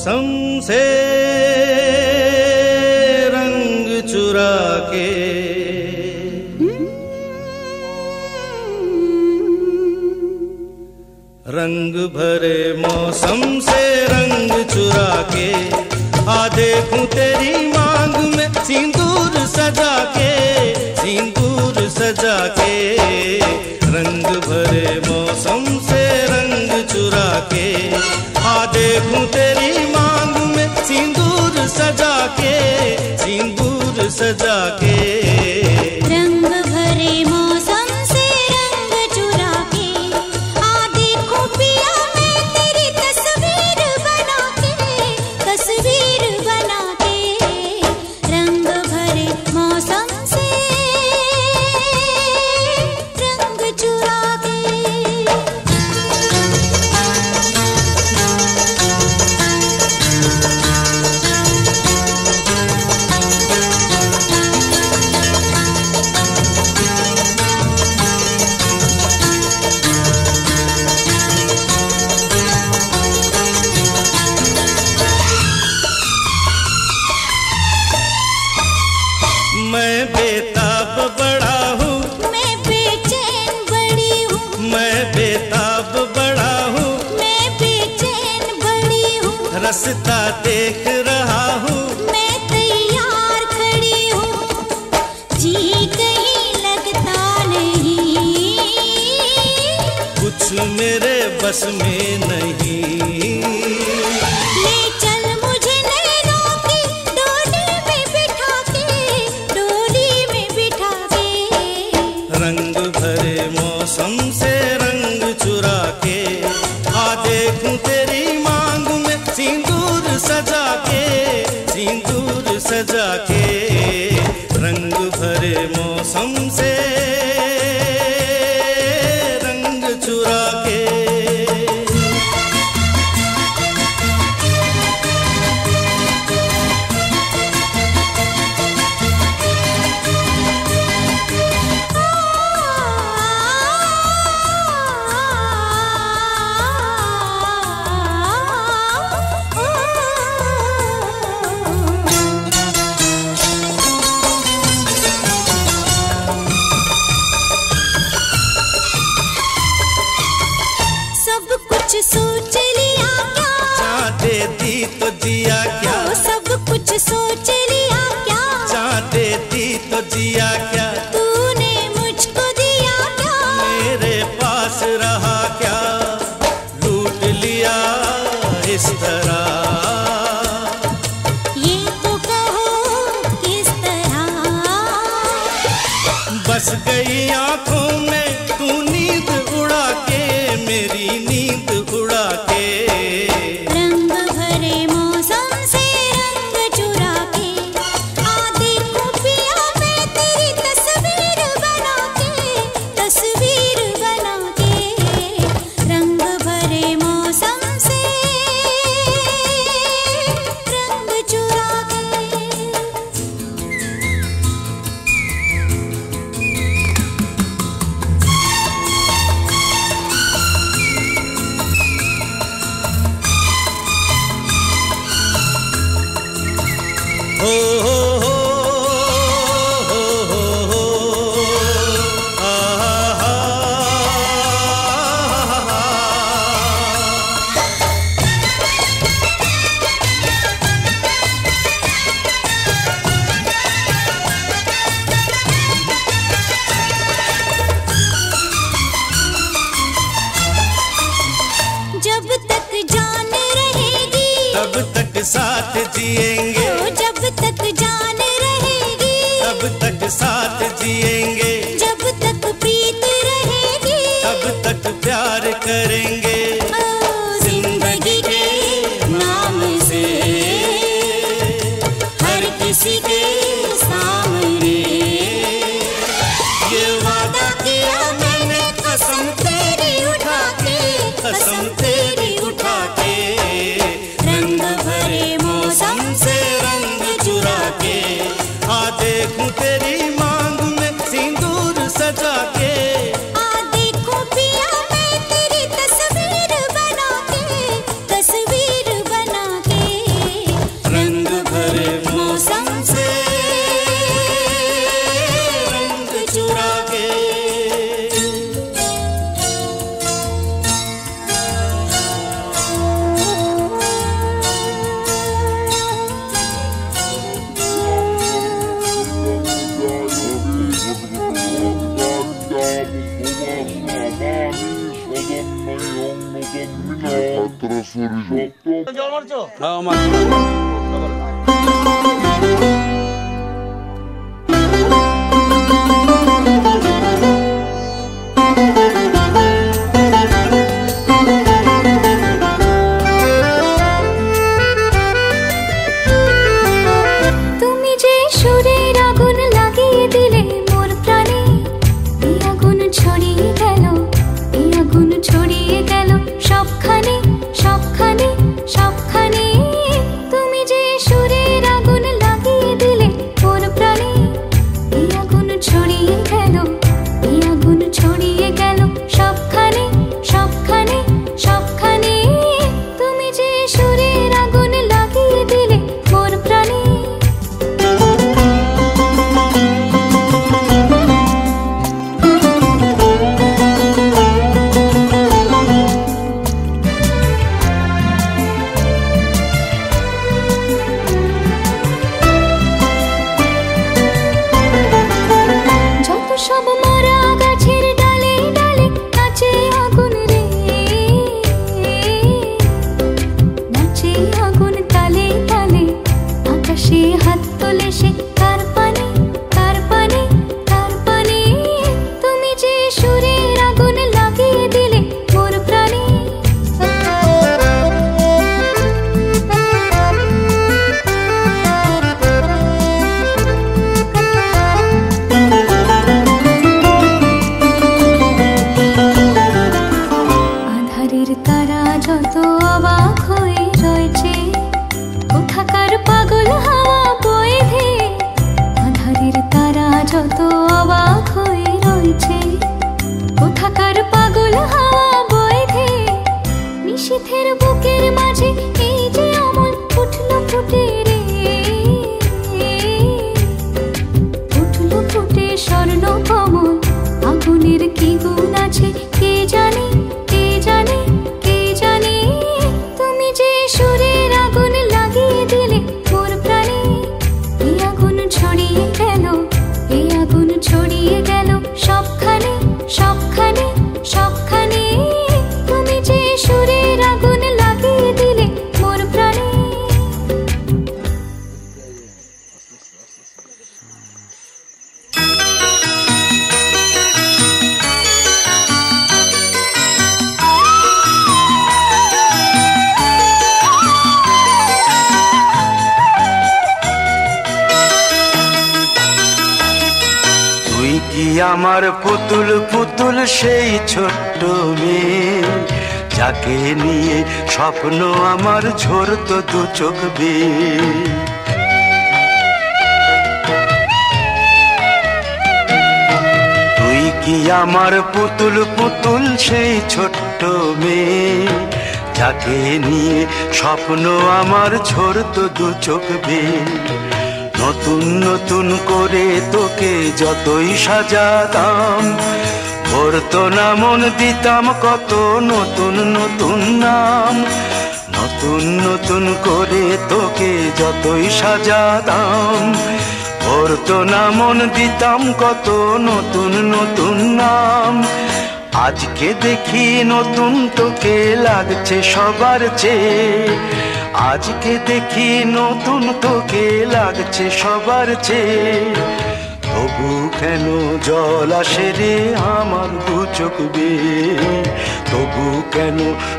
मौसम से रंग चुरा के, रंग भरे मौसम से रंग चुरा के, आ देखूं तेरी मांग में सिंदूर सजा के, सिंदूर सजा के। रंग भरे मौसम से रंग चुरा के, आ देखूं तेरी मांग में सिंदूर सजा के, सिंदूर सजा के। रंग भरे मौसम से रंग चुरा के, आ देखूं पिया मैं तेरी तस्वीर बना के, तस्वीर बना के। रंग भरे मौसम से रंग चुरा के। मैं बेताब बड़ा हूँ, मैं बेचैन बड़ी हूँ, मैं बेताब बड़ा हूँ, मैं बेचैन बड़ी हूँ। रास्ता देख रहा हूँ, मैं तैयार खड़ी हूँ, जी कहीं लगता नहीं, कुछ मेरे बस में नहीं। ले चल मुझे नैनों की डोली में बिठा के, डोली में बिठा के। रंग भरे मौसम से रंग चुरा के, आ देखूं तेरी मांग में सिंदूर सजा के, सिंदूर सजा के। रंग भरे मौसम से रंग चुरा के। सब कुछ सोच लिया क्या, चाहते दी तो जिया क्या, ओ सब कुछ सोच लिया क्या, चाहते दी तो जिया क्या। तूने मुझको दिया क्या, मेरे पास रहा क्या, लूट लिया इस तरह। ये तो कहो किस तरह। बस गई आंखों में तू नींद उड़ा के, मेरी नींद उड़ा के। रंग भरे मौसम से रंग चुरा के, आ देखूं पिया मैं तेरी तस्वीर बना के, तस्वीर बना के। रंग भरे मौसम से रंग चुरा के। हो हो हो हो हो हो, आहा। जब तक जान रहेगी, तब तक साथ जिएंगे, ओ जब तक जान रहेगी, तब तक साथ जिएंगे। जब तक प्रीत रहेगी, तब तक प्यार करेंगे। ओ जिंदगी के नाम से हर किसी के सामने ये वादा किया मैंने, कसम तेरी उठा के, कसम तेरी उठा के। रंग भरे मौसम से रंग चुरा के, आ देखूं तेरी मांग में सिंदूर सजा के। आ देखूं पिया मैं तेरी तस्वीर আমার পুতুল পুতুল সেই ছোট্ট মেয়ে, যাকে নিয়ে স্বপ্ন আমার ঝরতো দু চোখ বেয়ে। তুই কি আমার পুতুল পুতুল সেই ছোট্ট মেয়ে, যাকে নিয়ে স্বপ্ন আমার ঝরতো দু চোখ বেয়ে। নতুন নতুন করে তোকে যতই সাজাতাম, ভরতো না মন দিতাম কত নতুন নতুন নাম। নতুন নতুন করে তোকে যতই সাজাতাম, ভরতো না মন দিতাম কত নতুন নতুন নাম। আজকে দেখি নতুন তোকে লাগছে সবার চেয়ে, আজকে দেখি নতুন তোকে লাগছে সবার চেয়ে। তবু কেন জল আসে রে আমার দু চোখ বেয়ে, তবু কেন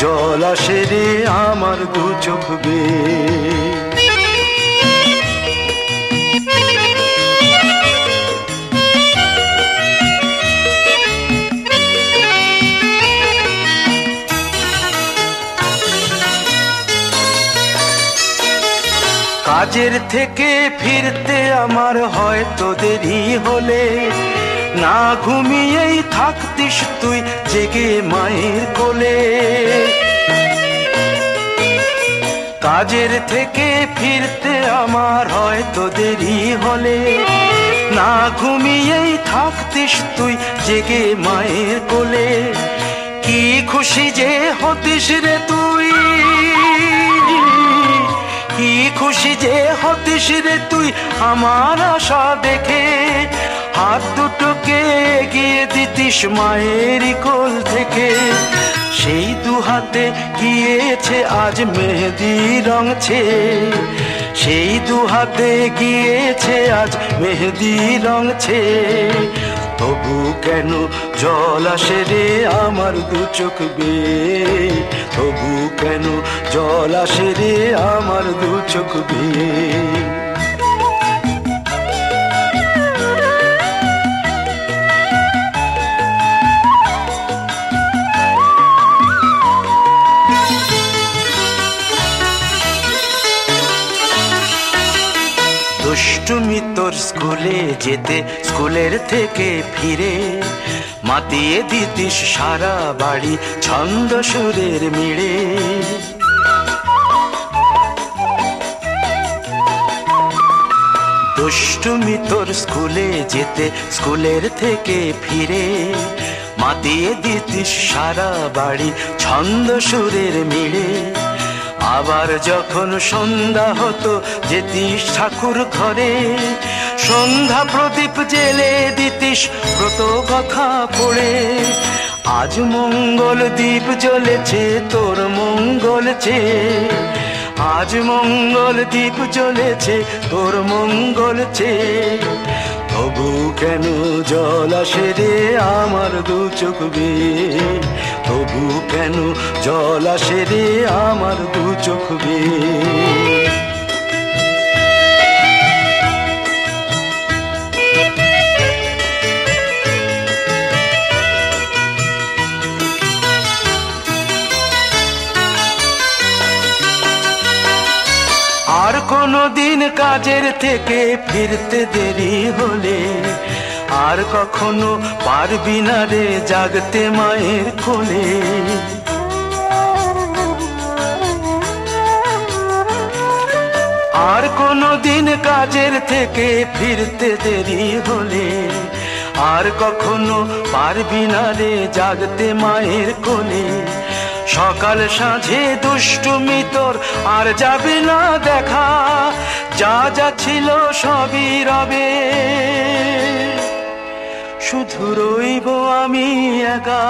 জল আসে রে আমার দু চোখ বেয়ে। কাজের থেকে ফিরতে আমার হয়তো দেরি হলে, না ঘুমিয়েই থাকতিস তুই জেগে মায়ের কোলে। কাজের থেকে ফিরতে আমার হয়তো দেরি হলে, না ঘুমিয়েই থাকতিস তুই জেগে মায়ের কোলে। কি খুশি যে হতিস রে তুই, কি খুশি যে হতিস রে তুই আমার আশা দেখে। হাত দুটোকে এগিয়ে দিতিস মায়ের কোল থেকে, সেই দুহাতে গিয়েছে আজ মেহেদি রংছে, সেই দুহাতে গিয়েছে আজ মেহেদি রংছে। তবু কেন জল আসে রে আমার দু চোখ বেয়ে, তবু কেন জল আসে রে আমার দু চোখ বেয়ে। দুষ্টুমি তোর স্কুলে যেতে, স্কুলের থেকে ফিরে মাতিয়ে দিতিস সারা বাড়ি ছন্দ সুরের মিড়ে। দুষ্টুমি তোর স্কুলে যেতে, স্কুলের থেকে ফিরে মাতিয়ে দিতিস সারা বাড়ি ছন্দ সুরের মিড়ে। আবার যখন সন্ধ্যা হতো যেতিস ঠাকুর ঘরে, সন্ধ্যা প্রদীপ জেলে দিতিস ব্রত কথা পড়ে। আজ মঙ্গল দ্বীপ জ্বলেছে তোর মঙ্গল চেয়ে, আজ মঙ্গল দ্বীপ জ্বলেছে তোর মঙ্গল চেয়ে। তবু কেন জল আসে রে আমার দু চোখ বেয়ে, তবু কেন জল আসে রে আমার দু চোখ বেয়ে। আর কোনো দিন কাজের থেকে ফিরতে দেরি হলে, আর কখনো পারবি না রে জাগতে মায়ের কোলে। আর কোনো দিন কাজের থেকে ফিরতে দেরি হলে, আর কখনো পারবি না রে জাগতে মায়ের কোলে। সকাল সাঁঝে দুষ্টুমি তোর আর যাবে না দেখা, যা যা ছিল সবই রবে, শুধু রইব আমি একা।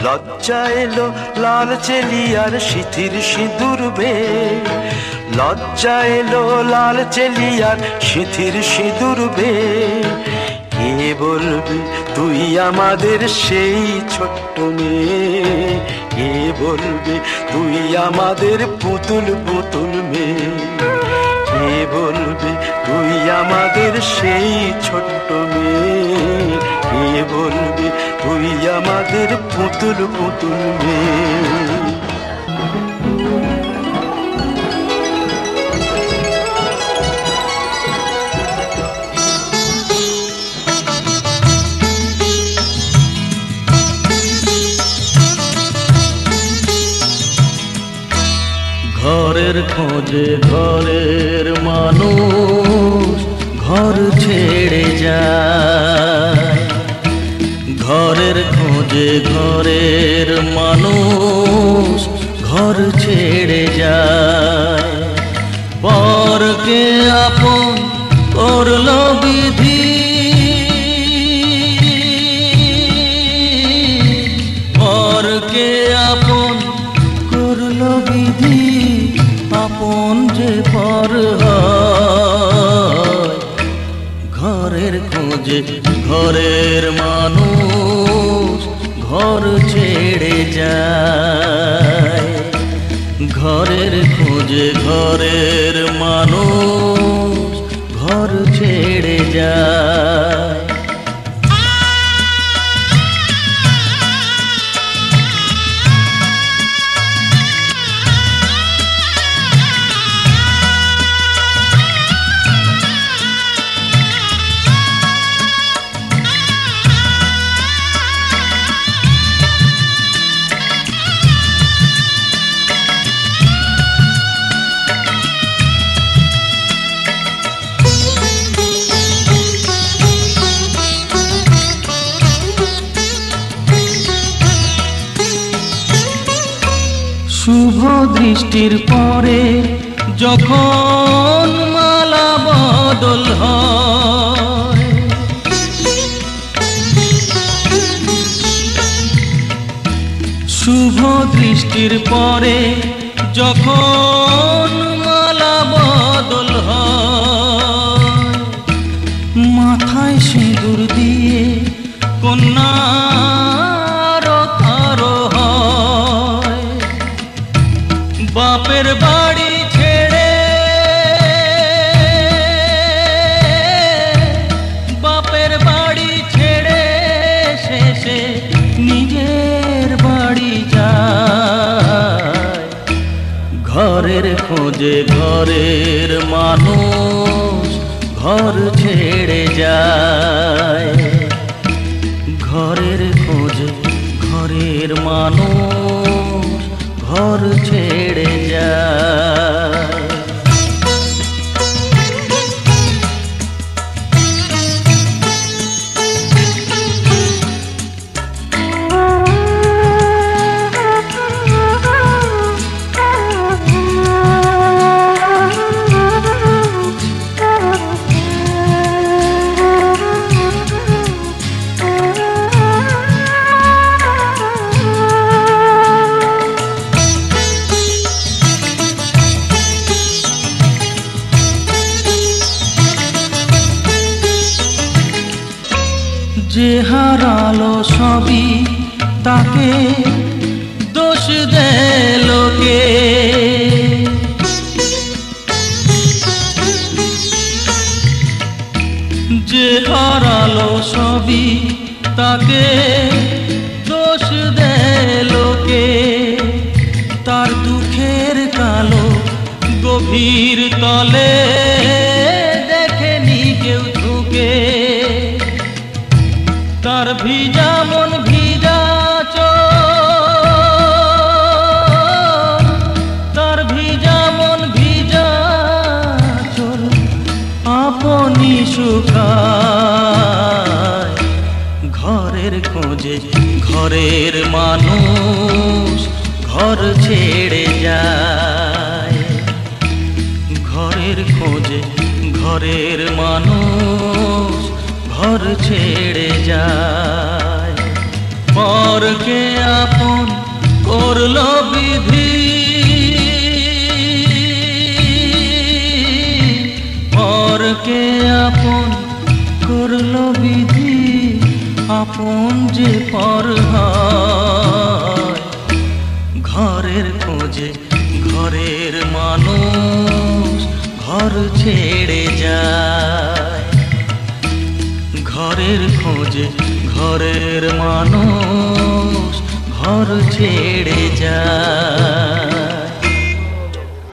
লজ্জা এলো লাল চেলিয়ার সিথির সিঁদুর বে, লজ্জা এলো লাল চেলিয়ার সিথির সিঁদুর বে। কে বলবে তুই আমাদের সেই ছোট্ট মেয়ে, কে বলবে তুই আমাদের পুতুল পুতুল মেয়ে, কে বলবে তুই আমাদের সেই ছোট্ট মেয়ে, কে বলবে তুই আমাদের পুতুল পুতুল মেয়ে। ঘরের খোঁজে ঘরের মানুষ ঘর ছেড়ে যায়, ঘরের খোঁজে ঘরের মানুষ ঘর ছেড়ে যায়। পরকে আপন করলো বিধি, পরকে আপন করলো বিধি, আপন যে পর হয়। ঘরের খোঁজে ঘরের মানুষ ঘর ছেড়ে যায়, ঘরের খোঁজে ঘরের মানুষ ঘর ছেড়ে যায়। শুভ দৃষ্টির পরে যখন মালা বদল হয়, শুভ দৃষ্টির পরে যখন মালা বদল হয়, মাথায় সিঁদুর দিয়ে কন্যার কারো হয়, বাপের বাড়ি ছেড়ে শেষে নিজের বাড়ি যায়। ঘরের খোঁজে ঘরের মানুষ ঘর ছেড়ে যায়, ঘরের খোঁজে ঘরের মানুষ ঘর ছেড়ে যায়। যে হারালো সবই তাকে দোষ দেয় লোকে, যে হারালো সবই তাকে দোষ দেয় লোকে, তার দুঃখের কালো গভীর তলে দেখেনি কেউ ঝুঁকে, তার ভিজা মন ভিজা চোখ, তার ভিজা মন ভিজা চোখ আপনি শুকায়। ঘরের খোঁজে ঘরের মানুষ ঘর ছেড়ে যায়, ঘরের খোঁজে ঘরের মানুষ ঘর ছেড়ে যায়। পরকে আপন করলো বিধি, পরকে আপন করলো বিধি, আপন যে পর হয়। ঘরের খোঁজে ঘরের মানুষ ঘর ছেড়ে যায়, ঘরের খোঁজে ঘরের মানুষ ঘর ছেড়ে যায়।